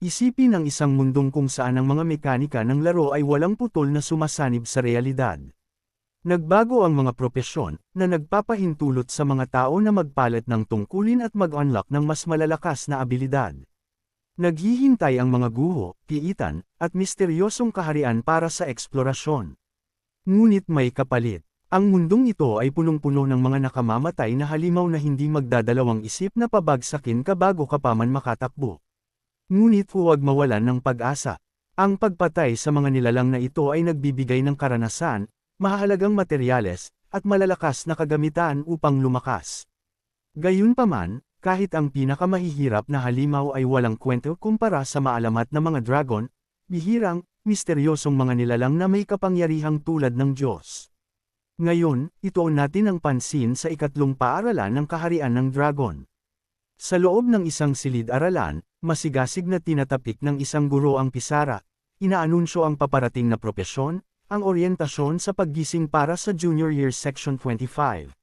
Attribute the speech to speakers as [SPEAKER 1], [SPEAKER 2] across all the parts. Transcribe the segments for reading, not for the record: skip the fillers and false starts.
[SPEAKER 1] Isipin ang isang mundong kung saan ang mga mekanika ng laro ay walang putol na sumasanib sa realidad. Nagbago ang mga propesyon, na nagpapahintulot sa mga tao na magpalit ng tungkulin at mag-unlock ng mas malalakas na abilidad. Naghihintay ang mga guho, piitan, at misteryosong kaharian para sa eksplorasyon. Ngunit may kapalit. Ang mundong ito ay punong-puno ng mga nakamamatay na halimaw na hindi magdadalawang isip na pabagsakin ka bago ka pa man makatakbo. Ngunit huwag mawalan ng pag-asa. Ang pagpatay sa mga nilalang na ito ay nagbibigay ng karanasan, mahahalagang materyales, at malalakas na kagamitan upang lumakas. Gayunpaman, kahit ang pinakamahihirap na halimaw ay walang kwento kumpara sa maalamat na mga dragon, bihirang, misteryosong mga nilalang na may kapangyarihang tulad ng Diyos. Ngayon, ituon natin ang pansin sa ikatlong paaralan ng kaharian ng dragon. Sa loob ng isang silid-aralan, masigasig na tinatapik ng isang guro ang pisara, inaanunsyo ang paparating na propesyon, ang oryentasyon sa paggising para sa Junior Year Section 25.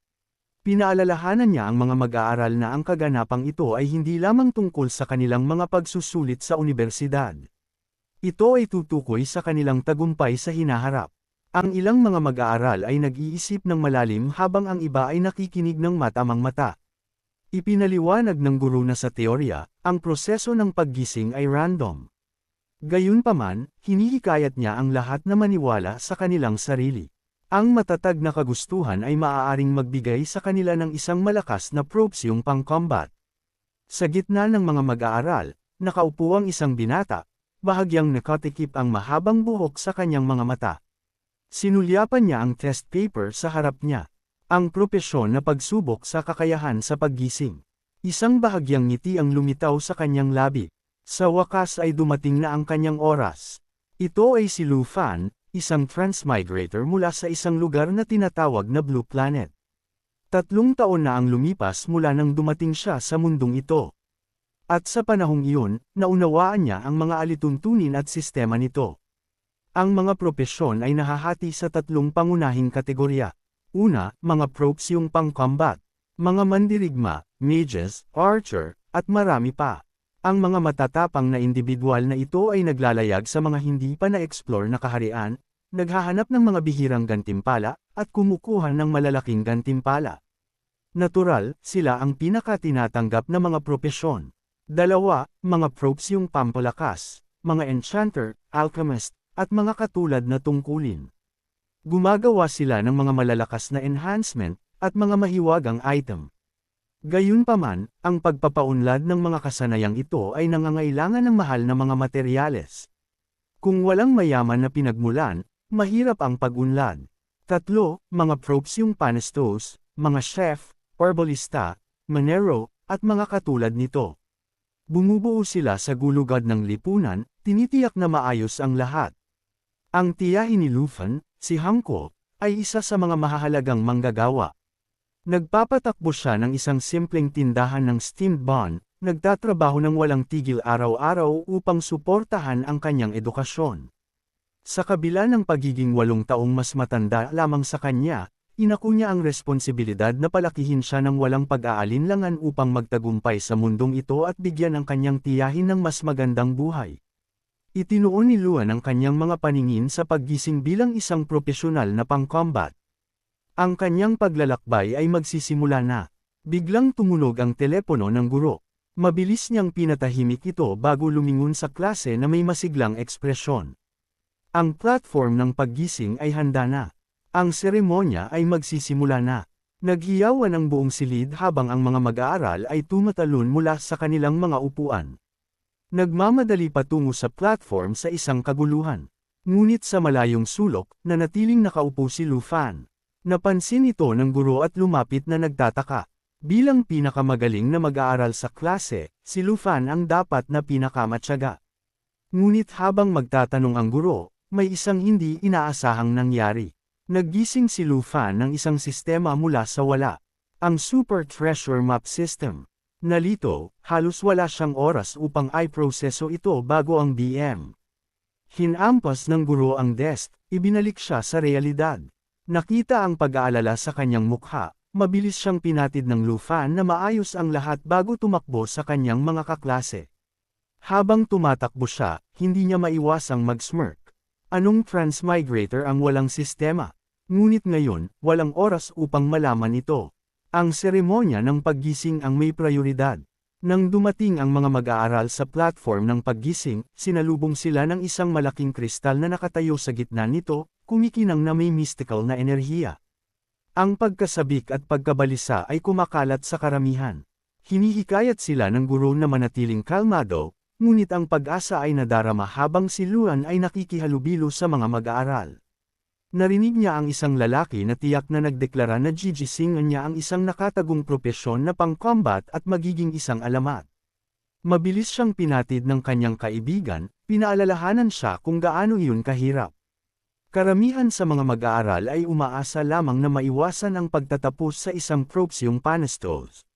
[SPEAKER 1] Pinaalalahanan niya ang mga mag-aaral na ang kaganapang ito ay hindi lamang tungkol sa kanilang mga pagsusulit sa unibersidad. Ito ay tutukoy sa kanilang tagumpay sa hinaharap. Ang ilang mga mag-aaral ay nag-iisip ng malalim habang ang iba ay nakikinig ng matamang mata. Ipinaliwanag ng guro na sa teorya, ang proseso ng paggising ay random. Gayunpaman, hinihikayat niya ang lahat na maniwala sa kanilang sarili. Ang matatag na kagustuhan ay maaaring magbigay sa kanila ng isang malakas na propsyong pang-combat. Sa gitna ng mga mag-aaral, nakaupo ang isang binata, bahagyang nakatikip ang mahabang buhok sa kanyang mga mata. Sinulyapan niya ang test paper sa harap niya. Ang propesyon na pagsubok sa kakayahan sa paggising. Isang bahagyang ngiti ang lumitaw sa kanyang labi. Sa wakas ay dumating na ang kanyang oras. Ito ay si Lu Fan, isang transmigrator mula sa isang lugar na tinatawag na Blue Planet. 3 taon na ang lumipas mula nang dumating siya sa mundong ito. At sa panahong iyon, naunawaan niya ang mga alituntunin at sistema nito. Ang mga propesyon ay nahahati sa 3 pangunahing kategorya. Una, mga propsyong pang-combat, mga mandirigma, mages, archer, at marami pa. Ang mga matatapang na individual na ito ay naglalayag sa mga hindi pa na-explore na kaharian, naghahanap ng mga bihirang gantimpala, at kumukuha ng malalaking gantimpala. Natural, sila ang pinakatinatanggap na mga propesyon. 2, mga propsyong pampalakas, mga enchanter, alchemist, at mga katulad na tungkulin. Gumagawa sila ng mga malalakas na enhancement, at mga mahiwagang item. Gayunpaman, ang pagpapaunlad ng mga kasanayang ito ay nangangailangan ng mahal na mga materyales. Kung walang mayaman na pinagmulan, mahirap ang pag-unlad. 3, mga propsyong panestos, mga chef, herbalista, manero, at mga katulad nito. Bumubuo sila sa gulugad ng lipunan, tinitiyak na maayos ang lahat. Ang tiyahin ni Lu Fan, si Hanko, ay isa sa mga mahahalagang manggagawa. Nagpapatakbo siya ng isang simpleng tindahan ng steamed bun, nagtatrabaho ng walang tigil araw-araw upang suportahan ang kanyang edukasyon. Sa kabila ng pagiging 8 taong mas matanda lamang sa kanya, inako niya ang responsibilidad na palakihin siya ng walang pag-aalinlangan upang magtagumpay sa mundong ito at bigyan ang kanyang tiyahin ng mas magandang buhay. Itinuon ni Luan ang kanyang mga paningin sa paggising bilang isang propesyonal na pang-combat. Ang kanyang paglalakbay ay magsisimula na. Biglang tumunog ang telepono ng guro. Mabilis niyang pinatahimik ito bago lumingon sa klase na may masiglang ekspresyon. Ang platform ng paggising ay handa na. Ang seremonya ay magsisimula na. Naghiyawan ang buong silid habang ang mga mag-aaral ay tumatalon mula sa kanilang mga upuan. Nagmamadali patungo sa platform sa isang kaguluhan. Ngunit sa malayong sulok, nanatiling nakaupo si Lu Fan. Napansin ito ng guro at lumapit na nagtataka. Bilang pinakamagaling na mag-aaral sa klase, si Lu Fan ang dapat na pinakamatyaga. Ngunit habang magtatanong ang guro, may isang hindi inaasahang nangyari. Naggising si Lu Fan ng isang sistema mula sa wala. Ang Super Treasure Map System. Nalito, halos wala siyang oras upang i-proseso ito bago ang BM. Hinampas ng guro ang desk, ibinalik siya sa realidad. Nakita ang pag-aalala sa kanyang mukha, mabilis siyang pinatid ng Lu Fan na maayos ang lahat bago tumakbo sa kanyang mga kaklase. Habang tumatakbo siya, hindi niya maiwasang mag-smirk. Anong transmigrator ang walang sistema? Ngunit ngayon, walang oras upang malaman ito. Ang seremonya ng paggising ang may prioridad. Nang dumating ang mga mag-aaral sa platform ng paggising, sinalubong sila ng isang malaking kristal na nakatayo sa gitna nito, kumikinang na may mystical na enerhiya. Ang pagkasabik at pagkabalisa ay kumakalat sa karamihan. Hinihikayat sila ng guro na manatiling kalmado, ngunit ang pag-asa ay nadarama habang si Luan ay nakikihalubilo sa mga mag-aaral. Narinig niya ang isang lalaki na tiyak na nagdeklara na gigisingan niya ang isang nakatagong propesyon na pang-combat at magiging isang alamat. Mabilis siyang pinatid ng kanyang kaibigan, pinaalalahanan siya kung gaano iyon kahirap. Karamihan sa mga mag-aaral ay umaasa lamang na maiwasan ang pagtatapos sa isang propsyong panestos.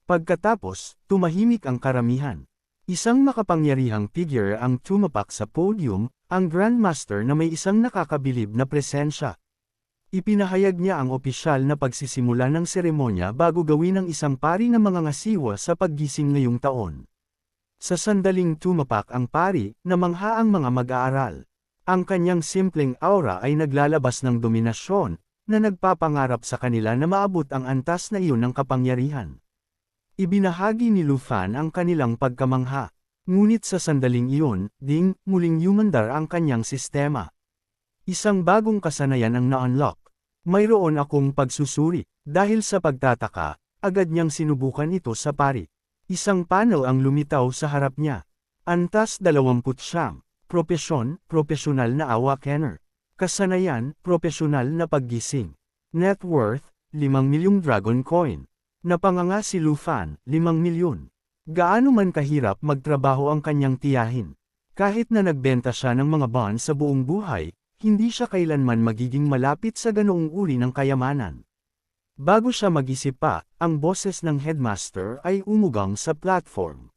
[SPEAKER 1] Pagkatapos, tumahimik ang karamihan. Isang makapangyarihang figure ang tumapak sa podium, ang Grandmaster na may isang nakakabilib na presensya. Ipinahayag niya ang opisyal na pagsisimula ng seremonya bago gawin ang isang pari ng mga ngasiwa sa paggising ngayong taon. Sa sandaling tumapak ang pari, namangha ang mga mag-aaral. Ang kanyang simpleng aura ay naglalabas ng dominasyon, na nagpapangarap sa kanila na maabot ang antas na iyon ng kapangyarihan. Ibinahagi ni Lufan ang kanilang pagkamangha. Ngunit sa sandaling iyon, muling humandar ang kanyang sistema. Isang bagong kasanayan ang na-unlock. Mayroon akong pagsusuri. Dahil sa pagtataka, agad niyang sinubukan ito sa pari. Isang panel ang lumitaw sa harap niya. Antas 29. Propesyon, propesyonal na awakener. Kasanayan, propesyonal na paggising. Net worth, 5 milyong dragon coin. Napanganga si Lufan, 5 milyon. Gaano man kahirap magtrabaho ang kanyang tiyahin. Kahit na nagbenta siya ng mga bonds sa buong buhay, hindi siya kailanman magiging malapit sa ganoong uri ng kayamanan. Bago siya mag-isip pa, ang boses ng headmaster ay umugang sa platform.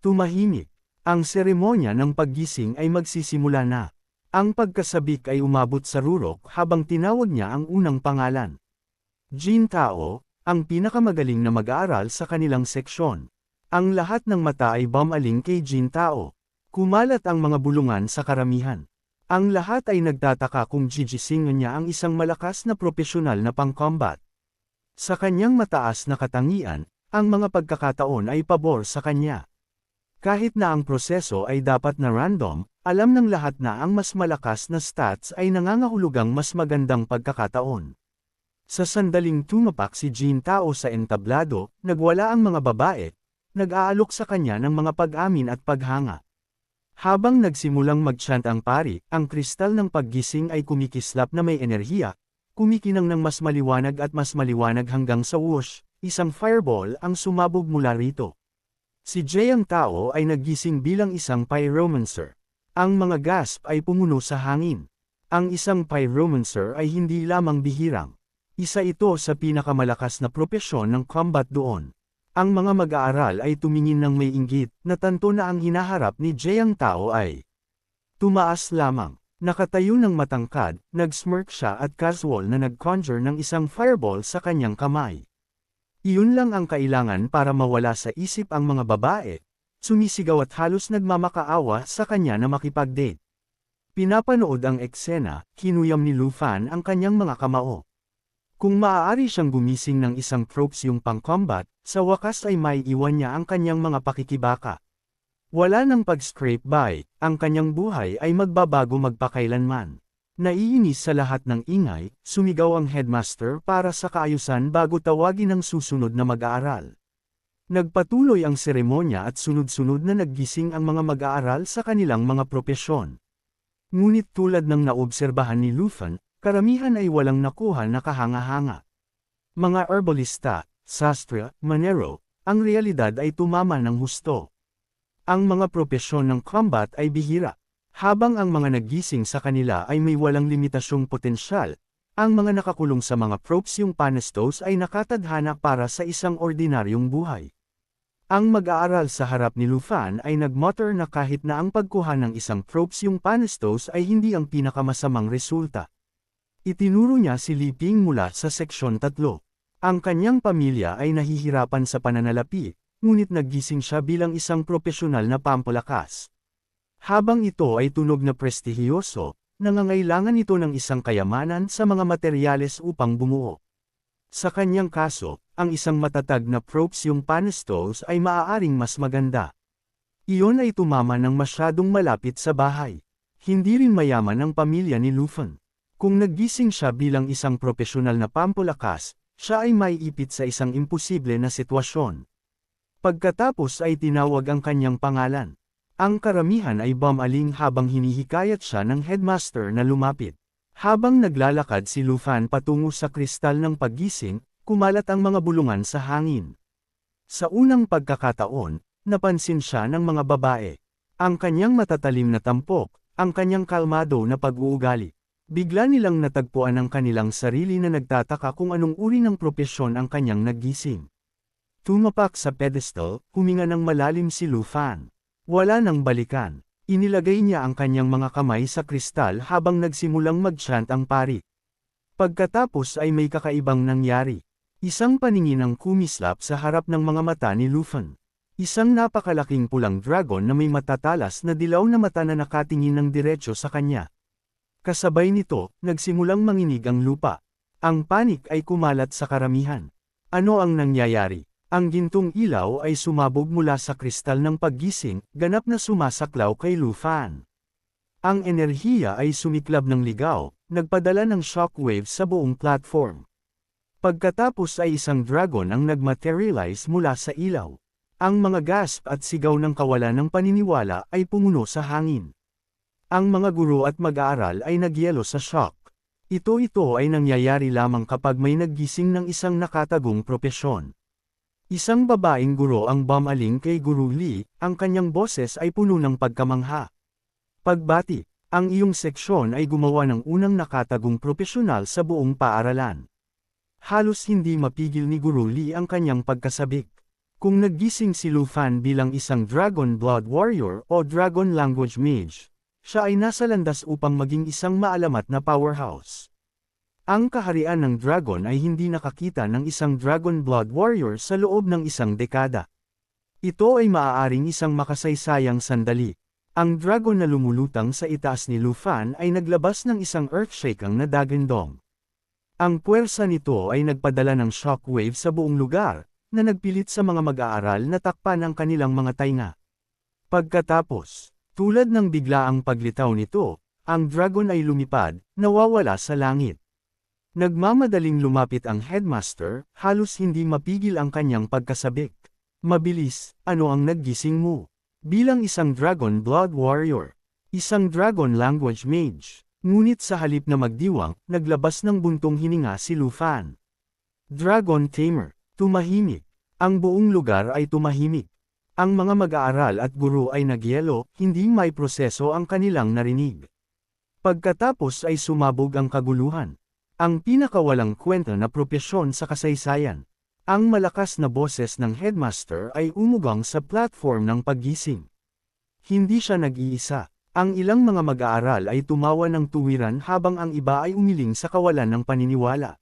[SPEAKER 1] Tumahimik. Ang seremonya ng paggising ay magsisimula na. Ang pagkasabik ay umabot sa rurok habang tinawag niya ang unang pangalan. Jin Tao, ang pinakamagaling na mag-aaral sa kanilang seksyon. Ang lahat ng mata ay bumaling kay Jin Tao. Kumalat ang mga bulungan sa karamihan. Ang lahat ay nagtataka kung gigisingan niya ang isang malakas na propesyonal na pang-combat. Sa kanyang mataas na katangian, ang mga pagkakataon ay pabor sa kanya. Kahit na ang proseso ay dapat na random, alam ng lahat na ang mas malakas na stats ay nangangahulugang mas magandang pagkakataon. Sa sandaling tumapak si Jin Tao sa entablado, nagwala ang mga babae, nag-aalok sa kanya ng mga pag-amin at paghanga. Habang nagsimulang mag-chant ang pari, ang kristal ng paggising ay kumikislap na may enerhiya, kumikinang ng mas maliwanag at mas maliwanag hanggang sa whoosh, isang fireball ang sumabog mula rito. Si Jiang Tao ay naggising bilang isang pyromancer. Ang mga gasp ay pumuno sa hangin. Ang isang pyromancer ay hindi lamang bihirang. Isa ito sa pinakamalakas na propesyon ng combat doon. Ang mga mag-aaral ay tumingin ng may inggit, na tanto na ang hinaharap ni Jiang Tao ay tumaas lamang. Nakatayo ng matangkad, nag-smirk siya at casual na nag-conjure ng isang fireball sa kanyang kamay. Iyon lang ang kailangan para mawala sa isip ang mga babae. Sumisigaw at halos nagmamakaawa sa kanya na makipag-date. Pinapanood ang eksena, kinuyam ni Lufan ang kanyang mga kamao. Kung maaari siyang gumising ng isang propsyong pang-combat, sa wakas ay may iwan niya ang kanyang mga pakikibaka. Wala nang pag-scrape by, ang kanyang buhay ay magbabago magpakailanman. Naiinis sa lahat ng ingay, sumigaw ang headmaster para sa kaayusan bago tawagin ang susunod na mag-aaral. Nagpatuloy ang seremonya at sunod-sunod na naggising ang mga mag-aaral sa kanilang mga propesyon. Ngunit tulad ng naobserbahan ni Lufan, karamihan ay walang nakuha na kahanga-hanga. Mga herbalista, sastra, manero, ang realidad ay tumama ng husto. Ang mga propesyon ng combat ay bihira. Habang ang mga naggising sa kanila ay may walang limitasyong potensyal, ang mga nakakulong sa mga propsyong panestos ay nakatadhana para sa isang ordinaryong buhay. Ang mag-aaral sa harap ni Lufan ay nagmutter na kahit na ang pagkuha ng isang propsyong panestos ay hindi ang pinakamasamang resulta. Itinuro niya si Li Ping mula sa seksyon 3. Ang kanyang pamilya ay nahihirapan sa pananalapi, ngunit naggising siya bilang isang profesional na pampalakas. Habang ito ay tunog na prestihiyoso, nangangailangan ito ng isang kayamanan sa mga materyales upang bumuo. Sa kanyang kaso, ang isang matatag na propsyong panestos ay maaaring mas maganda. Iyon ay tumama ng masyadong malapit sa bahay. Hindi rin mayaman ang pamilya ni Lufan. Kung naggising siya bilang isang profesional na pampalakas, siya ay maiipit sa isang imposible na sitwasyon. Pagkatapos ay tinawag ang kanyang pangalan. Ang karamihan ay bumaling habang hinihikayat siya ng headmaster na lumapit. Habang naglalakad si Lufan patungo sa kristal ng paggising, kumalat ang mga bulungan sa hangin. Sa unang pagkakataon, napansin siya ng mga babae. Ang kanyang matatalim na tampok, ang kanyang kalmado na pag-uugali. Bigla nilang natagpuan ang kanilang sarili na nagtataka kung anong uri ng propesyon ang kanyang naggising. Tumapak sa pedestal, huminga ng malalim si Lufan. Wala nang balikan. Inilagay niya ang kanyang mga kamay sa kristal habang nagsimulang mag-chant ang pari. Pagkatapos ay may kakaibang nangyari. Isang paningin ang kumislap sa harap ng mga mata ni Lufan. Isang napakalaking pulang dragon na may matatalas na dilaw na mata na nakatingin ng diretso sa kanya. Kasabay nito, nagsimulang manginig ang lupa. Ang panik ay kumalat sa karamihan. Ano ang nangyayari? Ang gintong ilaw ay sumabog mula sa kristal ng paggising, ganap na sumasaklaw kay Lufan. Ang enerhiya ay sumiklab ng ligaw, nagpadala ng shockwave sa buong platform. Pagkatapos ay isang dragon ang nagmaterialize mula sa ilaw. Ang mga gasp at sigaw ng kawalan ng paniniwala ay pumuno sa hangin. Ang mga guro at mag-aaral ay nagyelo sa shock. Ito ay nangyayari lamang kapag may naggising ng isang nakatagong propesyon. Isang babaeng guro ang bumaling kay Guru Lee, ang kanyang boses ay puno ng pagkamangha. Pagbati, ang iyong seksyon ay gumawa ng unang nakatagong propesyonal sa buong paaralan. Halos hindi mapigil ni Guru Lee ang kanyang pagkasabik. Kung naggising si Lufan bilang isang Dragon Blood Warrior o Dragon Language Mage, siya ay nasa landas upang maging isang maalamat na powerhouse. Ang kaharian ng dragon ay hindi nakakita ng isang Dragon Blood Warrior sa loob ng isang dekada. Ito ay maaaring isang makasaysayang sandali. Ang dragon na lumulutang sa itaas ni Lufan ay naglabas ng isang earthshaking na dagandong. Ang puwersa nito ay nagpadala ng shockwave sa buong lugar, na nagpilit sa mga mag-aaral na takpan ang kanilang mga tainga. Pagkatapos, tulad ng biglaang paglitaw nito, ang dragon ay lumipad, nawawala sa langit. Nagmamadaling lumapit ang headmaster, halos hindi mapigil ang kanyang pagkasabik. Mabilis, ano ang naggising mo? Bilang isang Dragon Blood Warrior, isang Dragon Language Mage, ngunit sa halip na magdiwang, naglabas ng buntong hininga si Lufan. Dragon Tamer, tumahimik. Ang buong lugar ay tumahimik. Ang mga mag-aaral at guro ay nagyelo, hindi may proseso ang kanilang narinig. Pagkatapos ay sumabog ang kaguluhan. Ang pinakawalang kwenta na propesyon sa kasaysayan. Ang malakas na boses ng headmaster ay umugang sa platform ng paggising. Hindi siya nag-iisa. Ang ilang mga mag-aaral ay tumawa ng tuwiran habang ang iba ay umiling sa kawalan ng paniniwala.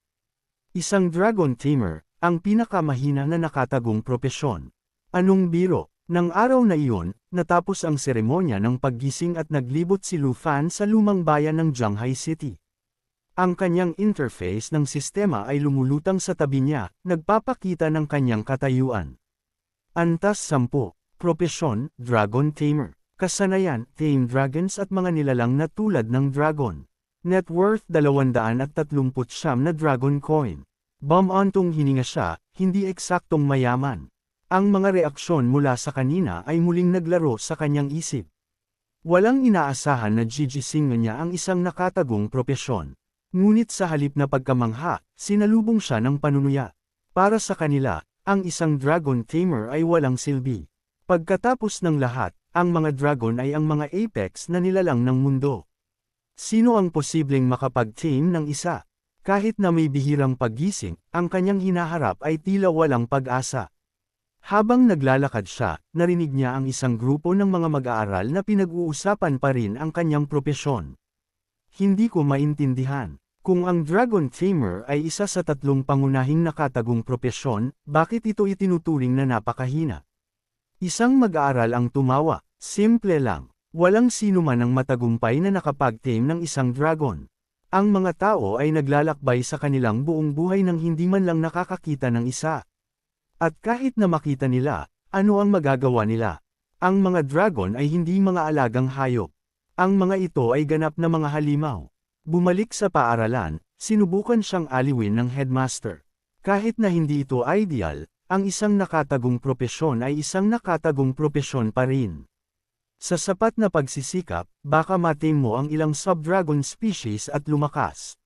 [SPEAKER 1] Isang Dragon Tamer, ang pinakamahina na nakatagong propesyon. Anong biro? Nang araw na iyon, natapos ang seremonya ng paggising at naglibot si Lufan sa lumang bayan ng Zhanghai City. Ang kanyang interface ng sistema ay lumulutang sa tabi niya, nagpapakita ng kanyang katayuan. Antas 10. Propesyon, Dragon Tamer. Kasanayan, tame dragons at mga nilalang na tulad ng dragon. Net worth 239 na dragon coin. Bumontong hininga siya, hindi eksaktong mayaman. Ang mga reaksyon mula sa kanina ay muling naglaro sa kanyang isip. Walang inaasahan na gigising niya ang isang nakatagong propesyon. Ngunit sa halip na pagkamangha, sinalubong siya ng panunuya. Para sa kanila, ang isang Dragon Tamer ay walang silbi. Pagkatapos ng lahat, ang mga dragon ay ang mga apex na nilalang ng mundo. Sino ang posibleng makapag-tame ng isa? Kahit na may bihirang paggising, ang kanyang hinaharap ay tila walang pag-asa. Habang naglalakad siya, narinig niya ang isang grupo ng mga mag-aaral na pinag-uusapan pa rin ang kanyang propesyon. Hindi ko maintindihan. Kung ang Dragon Tamer ay isa sa tatlong pangunahing nakatagong propesyon, bakit ito itinuturing na napakahina? Isang mag-aaral ang tumawa, simple lang. Walang sino man ang matagumpay na nakapag-tame ng isang dragon. Ang mga tao ay naglalakbay sa kanilang buong buhay nang hindi man lang nakakakita ng isa. At kahit na makita nila, ano ang magagawa nila? Ang mga dragon ay hindi mga alagang hayop. Ang mga ito ay ganap na mga halimaw. Bumalik sa paaralan, sinubukan siyang aliwin ng headmaster. Kahit na hindi ito ideal, ang isang nakatagong propesyon ay isang nakatagong propesyon pa rin. Sa sapat na pagsisikap, baka matame mo ang ilang sub-dragon species at lumakas.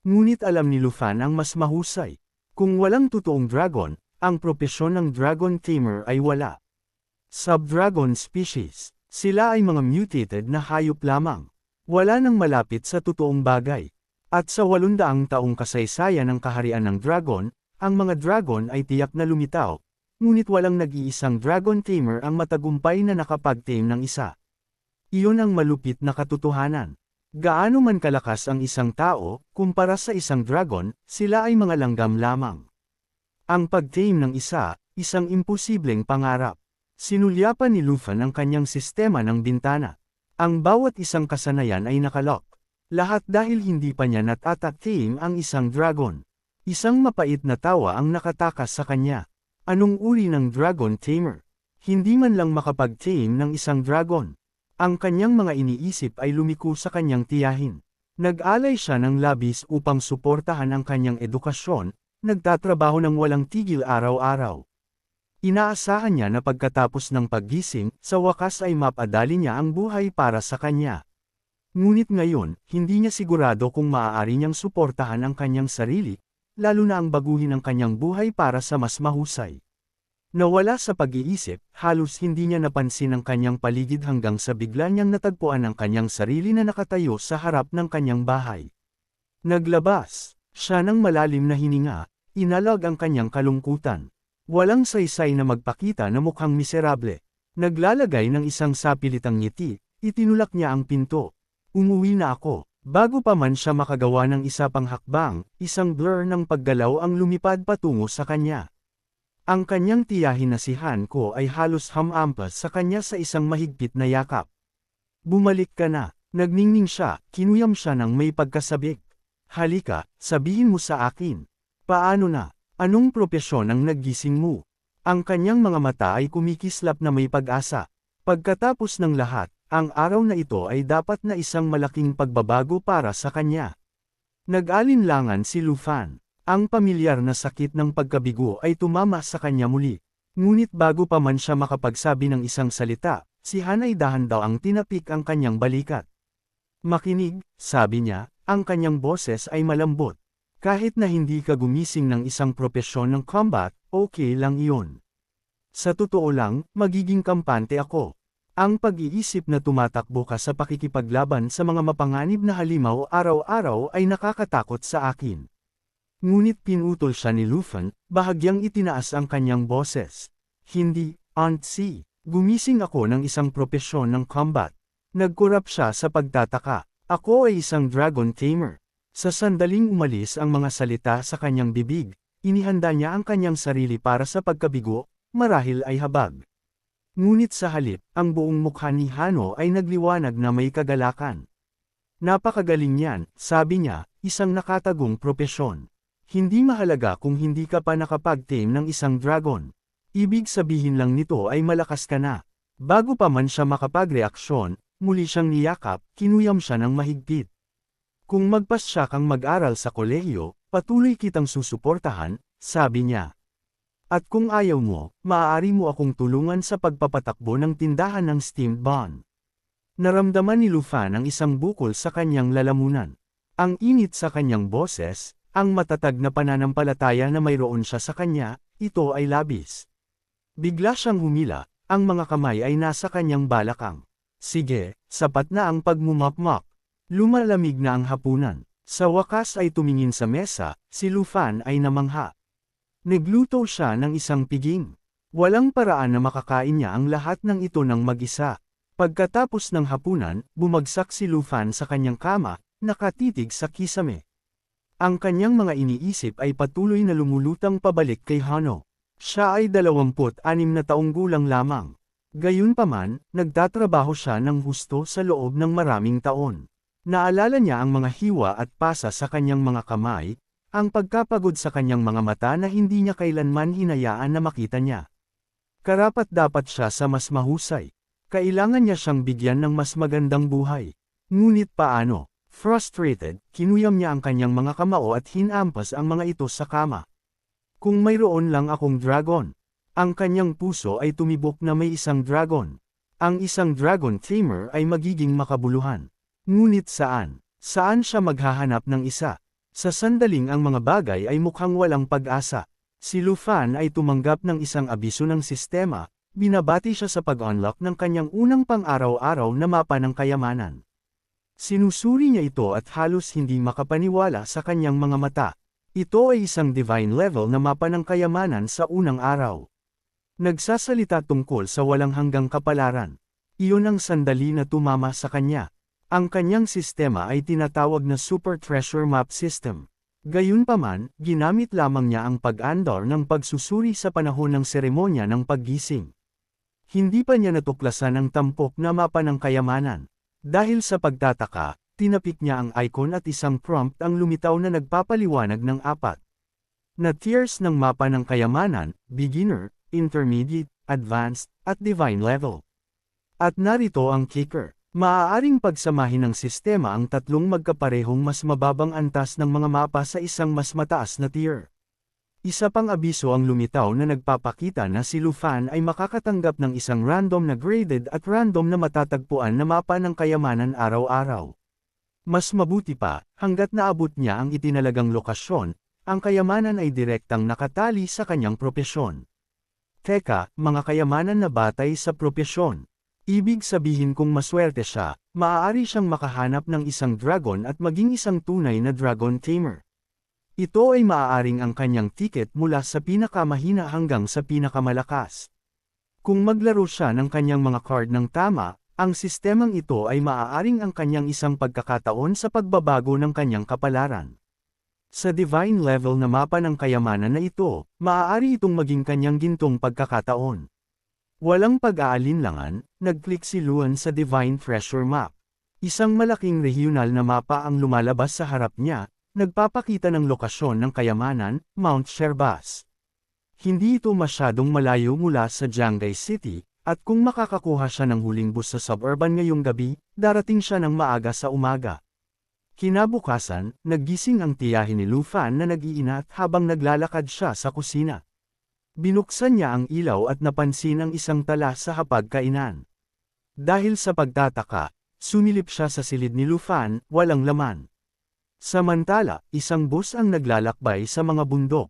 [SPEAKER 1] Ngunit alam ni Lufan ang mas mahusay. Kung walang totoong dragon, ang propesyon ng Dragon Tamer ay wala. Sub-dragon species, sila ay mga mutated na hayop lamang. Wala nang malapit sa totoong bagay. At sa 800 taong kasaysayan ng kaharian ng dragon, ang mga dragon ay tiyak na lumitaw, ngunit walang nag-iisang Dragon Tamer ang matagumpay na nakapag-tame ng isa. Iyon ang malupit na katotohanan. Gaano man kalakas ang isang tao, kumpara sa isang dragon, sila ay mga langgam lamang. Ang pag-tame ng isa, isang imposibleng pangarap. Sinulyapan ni Lufan ang kanyang sistema ng bintana. Ang bawat isang kasanayan ay nakalock. Lahat dahil hindi pa niya nat-tame ang isang dragon. Isang mapait na tawa ang nakatakas sa kanya. Anong uri ng Dragon Tamer? Hindi man lang makapag-tame ng isang dragon. Ang kanyang mga iniisip ay lumiko sa kanyang tiyahin. Nag-alay siya ng labis upang suportahan ang kanyang edukasyon, nagtatrabaho ng walang tigil araw-araw. Inaasahan niya na pagkatapos ng paggising, sa wakas ay mapadali niya ang buhay para sa kanya. Ngunit ngayon, hindi niya sigurado kung maaari niyang suportahan ang kanyang sarili, lalo na ang baguhin ang kanyang buhay para sa mas mahusay. Nawala sa pag-iisip, halos hindi niya napansin ang kanyang paligid hanggang sa bigla niyang natagpuan ang kanyang sarili na nakatayo sa harap ng kanyang bahay. Naglabas siya ng malalim na hininga, inalag ang kanyang kalungkutan. Walang saysay na magpakita na mukhang miserable. Naglalagay ng isang sapilitang ngiti, itinulak niya ang pinto. Umuwi na ako. Bago pa man siya makagawa ng isa pang hakbang, isang blur ng paggalaw ang lumipad patungo sa kanya. Ang kanyang tiyahin na si Hanko ay halos hamampas sa kanya sa isang mahigpit na yakap. Bumalik ka na. Nagningning siya, kinuyam siya ng may pagkasabik. Halika, sabihin mo sa akin. Paano na? Anong propesyon ang naggising mo? Ang kanyang mga mata ay kumikislap na may pag-asa. Pagkatapos ng lahat, ang araw na ito ay dapat na isang malaking pagbabago para sa kanya. Nag-alinlangan si Lufan. Ang pamilyar na sakit ng pagkabigo ay tumama sa kanya muli. Ngunit bago pa man siya makapagsabi ng isang salita, si Han ay dahan-daw ang tinapik ang kanyang balikat. Makinig, sabi niya, ang kanyang boses ay malambot. Kahit na hindi ka gumising ng isang propesyon ng combat, okay lang iyon. Sa totoo lang, magiging kampante ako. Ang pag-iisip na tumatakbo ka sa pakikipaglaban sa mga mapanganib na halimaw araw-araw ay nakakatakot sa akin. Ngunit pinutol siya ni Lufan, bahagyang itinaas ang kanyang boses. Hindi, Aunt C. Gumising ako ng isang propesyon ng combat. Nagkurap siya sa pagtataka. Ako ay isang Dragon Tamer. Sa sandaling umalis ang mga salita sa kanyang bibig, inihanda niya ang kanyang sarili para sa pagkabigo, marahil ay habag. Ngunit sa halip, ang buong mukha ni Hano ay nagliwanag na may kagalakan. Napakagaling niyan, sabi niya, isang nakatagong propesyon. Hindi mahalaga kung hindi ka pa nakapag-tame ng isang dragon. Ibig sabihin lang nito ay malakas ka na. Bago pa man siya makapagreaksyon, muli siyang niyakap, kinuyam siya ng mahigpit. Kung magpasya kang mag-aral sa kolehiyo, patuloy kitang susuportahan, sabi niya. At kung ayaw mo, maaari mo akong tulungan sa pagpapatakbo ng tindahan ng steamed bun. Naramdaman ni Lufan ang isang bukol sa kanyang lalamunan. Ang init sa kanyang boses, ang matatag na pananampalataya na mayroon siya sa kanya, ito ay labis. Bigla siyang humila, ang mga kamay ay nasa kanyang balakang. Sige, sapat na ang pagmumapmak. Lumalamig na ang hapunan. Sa wakas ay tumingin sa mesa, si Lufan ay namangha. Nagluto siya ng isang piging. Walang paraan na makakain niya ang lahat ng ito ng mag-isa. Pagkatapos ng hapunan, bumagsak si Lufan sa kanyang kama, nakatitig sa kisame. Ang kanyang mga iniisip ay patuloy na lumulutang pabalik kay Hano. Siya ay 26 na taong gulang lamang. Gayunpaman, nagtatrabaho siya ng husto sa loob ng maraming taon. Naalala niya ang mga hiwa at pasa sa kanyang mga kamay, ang pagkapagod sa kanyang mga mata na hindi niya kailanman hinayaan na makita niya. Karapat-dapat siya sa mas mahusay. Kailangan niya siyang bigyan ng mas magandang buhay. Ngunit paano? Frustrated, kinuyam niya ang kanyang mga kamao at hinampas ang mga ito sa kama. Kung mayroon lang akong dragon. Ang kanyang puso ay tumibok na may isang dragon. Ang isang dragon tamer ay magiging makabuluhan. Ngunit saan? Saan siya maghahanap ng isa? Sa sandaling ang mga bagay ay mukhang walang pag-asa. Si Lufan ay tumanggap ng isang abiso ng sistema, binabati siya sa pag-unlock ng kanyang unang pang-araw-araw na mapa ng kayamanan. Sinusuri niya ito at halos hindi makapaniwala sa kanyang mga mata. Ito ay isang divine level na mapa ng kayamanan sa unang araw. Nagsasalita tungkol sa walang hanggang kapalaran. Iyon ang sandali na tumama sa kanya. Ang kanyang sistema ay tinatawag na Super Treasure Map System. Gayunpaman, ginamit lamang niya ang pag-andar ng pagsusuri sa panahon ng seremonya ng paggising. Hindi pa niya natuklasan ang tampok na mapa ng kayamanan. Dahil sa pagtataka, tinapik niya ang icon at isang prompt ang lumitaw na nagpapaliwanag ng 4 na tiers ng mapa ng kayamanan: Beginner, Intermediate, Advanced, at Divine Level. At narito ang kicker. Maaaring pagsamahin ng sistema ang tatlong magkaparehong mas mababang antas ng mga mapa sa isang mas mataas na tier. Isa pang abiso ang lumitaw na nagpapakita na si Lufan ay makakatanggap ng isang random na graded at random na matatagpuan na mapa ng kayamanan araw-araw. Mas mabuti pa, hanggat naabot niya ang itinalagang lokasyon, ang kayamanan ay direktang nakatali sa kanyang propesyon. Teka, mga kayamanan na batay sa propesyon. Ibig sabihin kung maswerte siya, maaari siyang makahanap ng isang dragon at maging isang tunay na dragon tamer. Ito ay maaaring ang kanyang ticket mula sa pinakamahina hanggang sa pinakamalakas. Kung maglaro siya ng kanyang mga card ng tama, ang sistemang ito ay maaaring ang kanyang isang pagkakataon sa pagbabago ng kanyang kapalaran. Sa divine level na mapa ng kayamanan na ito, maaari itong maging kanyang gintong pagkakataon. Walang pag-aalinlangan, nag-click si Luan sa Divine Treasure Map. Isang malaking regional na mapa ang lumalabas sa harap niya, nagpapakita ng lokasyon ng kayamanan, Mount Sherbas. Hindi ito masyadong malayo mula sa Jianggai City, at kung makakakuha siya ng huling bus sa suburban ngayong gabi, darating siya ng maaga sa umaga. Kinabukasan, naggising ang tiyahin ni Lufan na nag-iinat habang naglalakad siya sa kusina. Binuksan niya ang ilaw at napansin ang isang tala sa hapagkainan. Dahil sa pagtataka, sumilip siya sa silid ni Lufan, walang laman. Samantala, isang bus ang naglalakbay sa mga bundok.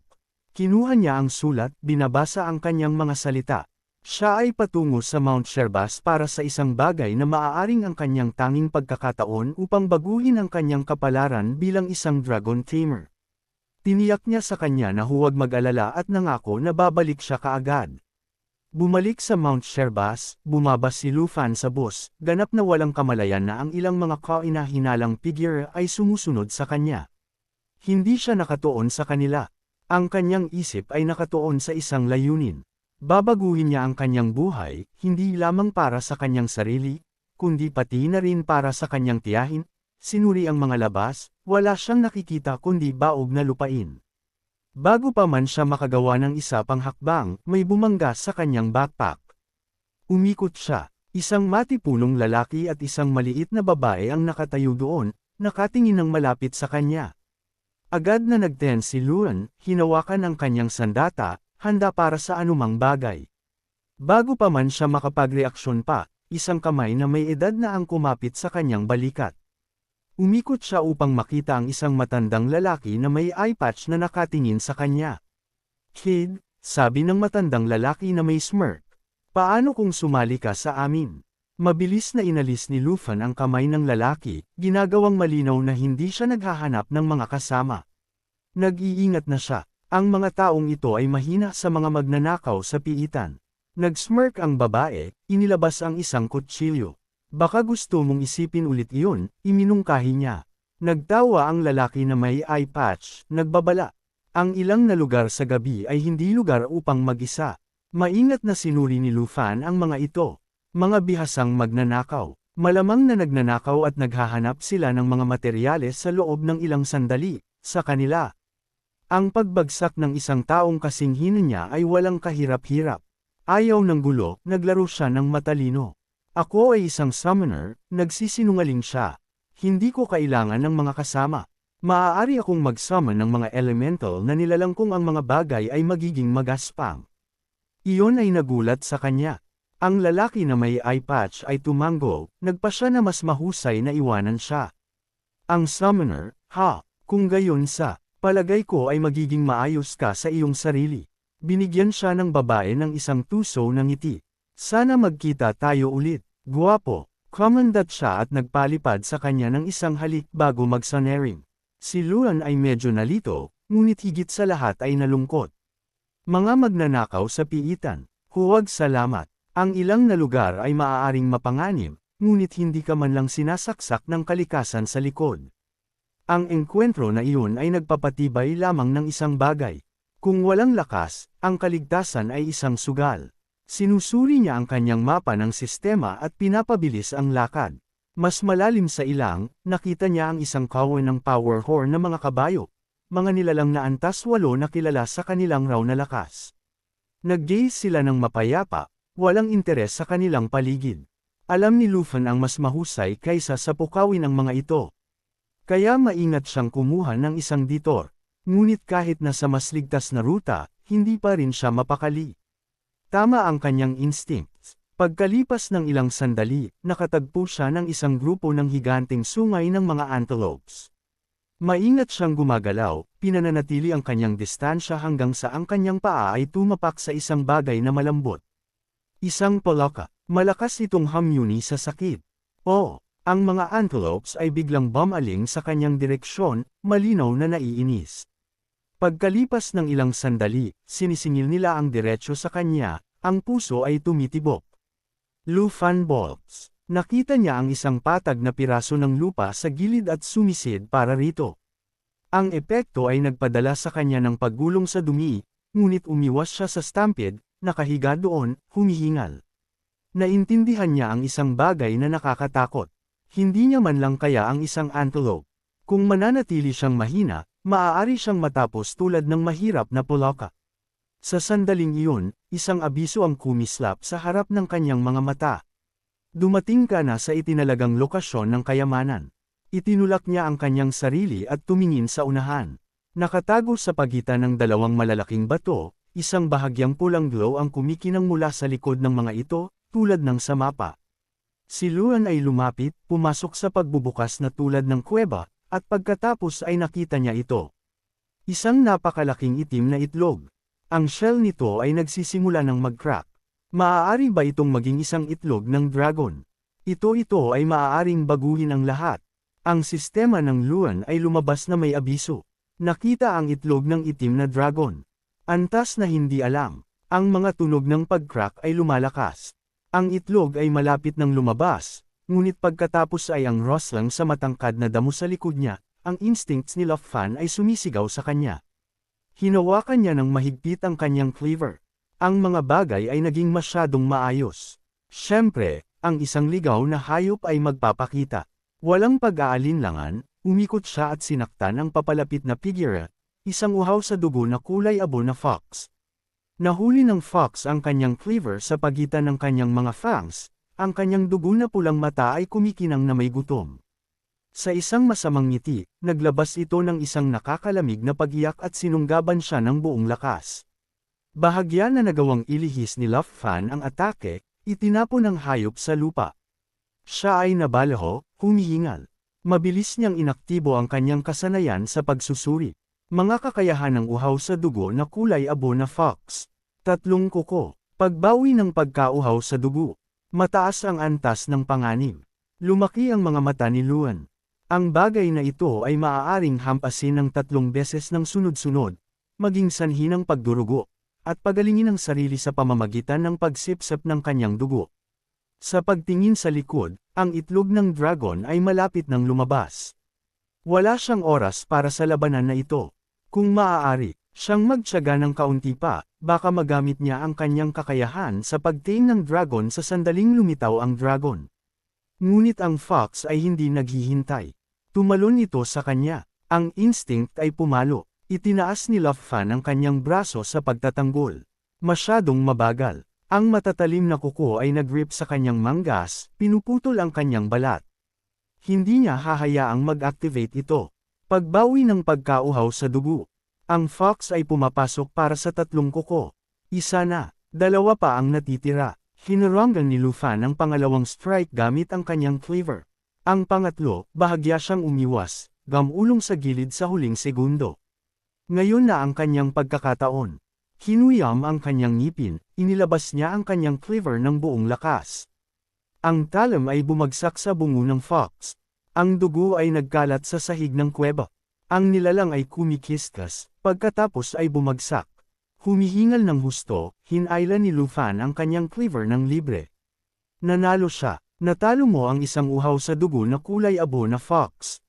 [SPEAKER 1] Kinuha niya ang sulat, binabasa ang kanyang mga salita. Siya ay patungo sa Mount Sherbas para sa isang bagay na maaaring ang kanyang tanging pagkakataon upang baguhin ang kanyang kapalaran bilang isang dragon tamer. Tiniyak niya sa kanya na huwag mag-alala at nangako na babalik siya kaagad. Bumalik sa Mount Sherbas, bumaba si Lufan sa bus, ganap na walang kamalayan na ang ilang mga kaina-hinalang figure ay sumusunod sa kanya. Hindi siya nakatuon sa kanila. Ang kanyang isip ay nakatuon sa isang layunin. Babaguhin niya ang kanyang buhay, hindi lamang para sa kanyang sarili, kundi pati na rin para sa kanyang tiyahin. Sinuri ang mga labas, wala siyang nakikita kundi baog na lupain. Bago pa man siya makagawa ng isa pang hakbang, may bumangga sa kanyang backpack. Umikot siya, isang matipulong lalaki at isang maliit na babae ang nakatayo doon, nakatingin ng malapit sa kanya. Agad na nagtense si Luan, hinawakan ang kanyang sandata, handa para sa anumang bagay. Bago pa man siya makapagreaksyon pa, isang kamay na may edad na ang kumapit sa kanyang balikat. Umikot siya upang makita ang isang matandang lalaki na may eye patch na nakatingin sa kanya. "Kid," sabi ng matandang lalaki na may smirk, "paano kung sumali ka sa amin?" Mabilis na inalis ni Lufan ang kamay ng lalaki, ginagawang malinaw na hindi siya naghahanap ng mga kasama. Nag-iingat na siya. Ang mga taong ito ay mahina sa mga magnanakaw sa piitan. Nag-smirk ang babae, inilabas ang isang kutsilyo. "Baka gusto mong isipin ulit iyon," iminungkahi niya. Nagtawa ang lalaki na may eye patch, nagbabala. Ang ilang na lugar sa gabi ay hindi lugar upang mag-isa. Maingat na sinuri ni Lu Fan ang mga ito. Mga bihasang magnanakaw. Malamang na nagnanakaw at naghahanap sila ng mga materyales sa loob ng ilang sandali, sa kanila. Ang pagbagsak ng isang taong kasing hina niya ay walang kahirap-hirap. Ayaw ng gulo, naglaro siya ng matalino. Ako ay isang summoner, nagsisinungaling siya. Hindi ko kailangan ng mga kasama. Maaari akong mag-summon ng mga elemental na nilalang kung ang mga bagay ay magiging magaspang. Iyon ay nagulat sa kanya. Ang lalaki na may eye patch ay tumango, nagpa siya na mas mahusay na iwanan siya. Ang summoner, kung gayon sa, palagay ko ay magiging maayos ka sa iyong sarili. Binigyan siya ng babae ng isang tuso ng ngiti. Sana magkita tayo ulit, guwapo. Kumandat siya at nagpalipad sa kanya ng isang halik bago mag-sunering. Si Luan ay medyo nalito, ngunit higit sa lahat ay nalungkot. Mga magnanakaw sa piitan, huwag salamat. Ang ilang na lugar ay maaaring mapanganib, ngunit hindi ka man lang sinasaksak ng kalikasan sa likod. Ang engkwentro na iyon ay nagpapatibay lamang ng isang bagay. Kung walang lakas, ang kaligtasan ay isang sugal. Sinusuri niya ang kanyang mapa ng sistema at pinapabilis ang lakad. Mas malalim sa ilang, nakita niya ang isang kawan ng power horn na mga kabayo. Mga nilalang na antas 8 na kilala sa kanilang raw na lakas. Nag-gaze sila ng mapayapa, walang interes sa kanilang paligid. Alam ni Lufan ang mas mahusay kaysa sa pukawin ng mga ito. Kaya maingat siyang kumuha ng isang ditor. Ngunit kahit na sa mas ligtas na ruta, hindi pa rin siya mapakali. Tama ang kanyang instincts. Pagkalipas ng ilang sandali, nakatagpo siya ng isang grupo ng higanteng sungay ng mga antelopes. Maingat siyang gumagalaw, pinananatili ang kanyang distansya hanggang sa ang kanyang paa ay tumapak sa isang bagay na malambot. Isang palaka. Malakas itong hamyuni sa sakit. Ang mga antelopes ay biglang bumaling sa kanyang direksyon, malinaw na naiinis. Pagkalipas ng ilang sandali, sinisingil nila ang diretsyo sa kanya, ang puso ay tumitibok. Lu Fan bolts. Nakita niya ang isang patag na piraso ng lupa sa gilid at sumisid para rito. Ang epekto ay nagpadala sa kanya ng paggulong sa dumi, ngunit umiwas siya sa stampede, nakahiga doon, humihingal. Naintindihan niya ang isang bagay na nakakatakot. Hindi niya man lang kaya ang isang antelope. Kung mananatili siyang mahina, maaari siyang matapos tulad ng mahirap na pulaka. Sa sandaling iyon, isang abiso ang kumislap sa harap ng kanyang mga mata. Dumating ka na sa itinalagang lokasyon ng kayamanan. Itinulak niya ang kanyang sarili at tumingin sa unahan. Nakatago sa pagitan ng dalawang malalaking bato, isang bahagyang pulang glow ang kumikinang mula sa likod ng mga ito, tulad ng sa mapa. Si Luan ay lumapit, pumasok sa pagbubukas na tulad ng kuweba, at pagkatapos ay nakita niya ito. Isang napakalaking itim na itlog. Ang shell nito ay nagsisimula ng mag-crack. Maaari ba itong maging isang itlog ng dragon? Ito ay maaaring baguhin ang lahat. Ang sistema ng Luan ay lumabas na may abiso. Nakita ang itlog ng itim na dragon. Antas na hindi alam. Ang mga tunog ng pag-crack ay lumalakas. Ang itlog ay malapit ng lumabas, ngunit pagkatapos ay ang roslang sa matangkad na damo sa likod niya, ang instincts ni Lu Fan ay sumisigaw sa kanya. Hinawakan niya ng mahigpit ang kanyang cleaver. Ang mga bagay ay naging masyadong maayos. Siyempre, ang isang ligaw na hayop ay magpapakita. Walang pag-aalinlangan, umikot siya at sinaktan ang papalapit na figure, isang uhaw sa dugo na kulay abo na fox. Nahuli ng fox ang kanyang cleaver sa pagitan ng kanyang mga fangs, ang kanyang dugo na pulang mata ay kumikinang na may gutom. Sa isang masamang ngiti, naglabas ito ng isang nakakalamig na pag-iyak at sinunggaban siya ng buong lakas. Bahagya na nagawang ilihis ni Lu Fan ang atake, itinapon ng hayop sa lupa. Siya ay nabalaho, humihingal. Mabilis niyang inaktibo ang kanyang kasanayan sa pagsusuri. Mga kakayahan ng uhaw sa dugo na kulay abo na fox. 3 kuko. Pagbawi ng pagkauhaw sa dugo. Mataas ang antas ng panganib. Lumaki ang mga mata ni Luan. Ang bagay na ito ay maaaring hampasin ng 3 beses ng sunod-sunod, maging sanhi ng pagdurugo, at pagalingin ang sarili sa pamamagitan ng pagsipsip ng kanyang dugo. Sa pagtingin sa likod, ang itlog ng dragon ay malapit ng lumabas. Wala siyang oras para sa labanan na ito. Kung maaari, siyang magtiyaga ng kaunti pa, baka magamit niya ang kanyang kakayahan sa pagtame ng dragon sa sandaling lumitaw ang dragon. Ngunit ang fox ay hindi naghihintay. Tumalon ito sa kanya. Ang instinct ay pumalo. Itinaas ni Luffan ang kanyang braso sa pagtatanggol. Masyadong mabagal. Ang matatalim na kuko ay nag-rip sa kanyang manggas, pinuputol ang kanyang balat. Hindi niya hahayaang mag-activate ito. Pagbawi ng pagkauhaw sa dugo. Ang fox ay pumapasok para sa 3 kuko. Isa na, 2 pa ang natitira. Hinaranggan ni Luffan ang pangalawang strike gamit ang kanyang cleaver. Ang pangatlo, bahagya siyang umiwas, gamulong sa gilid sa huling segundo. Ngayon na ang kanyang pagkakataon. Hinuyam ang kanyang ngipin, inilabas niya ang kanyang cleaver ng buong lakas. Ang talam ay bumagsak sa bungo ng fox. Ang dugo ay nagkalat sa sahig ng kuweba. Ang nilalang ay kumikiskas, pagkatapos ay bumagsak. Humihingal ng husto, hinayla ni Luffan ang kanyang cleaver ng libre. Nanalo siya. Natalo mo ang isang uhaw sa dugo na kulay abo na fox.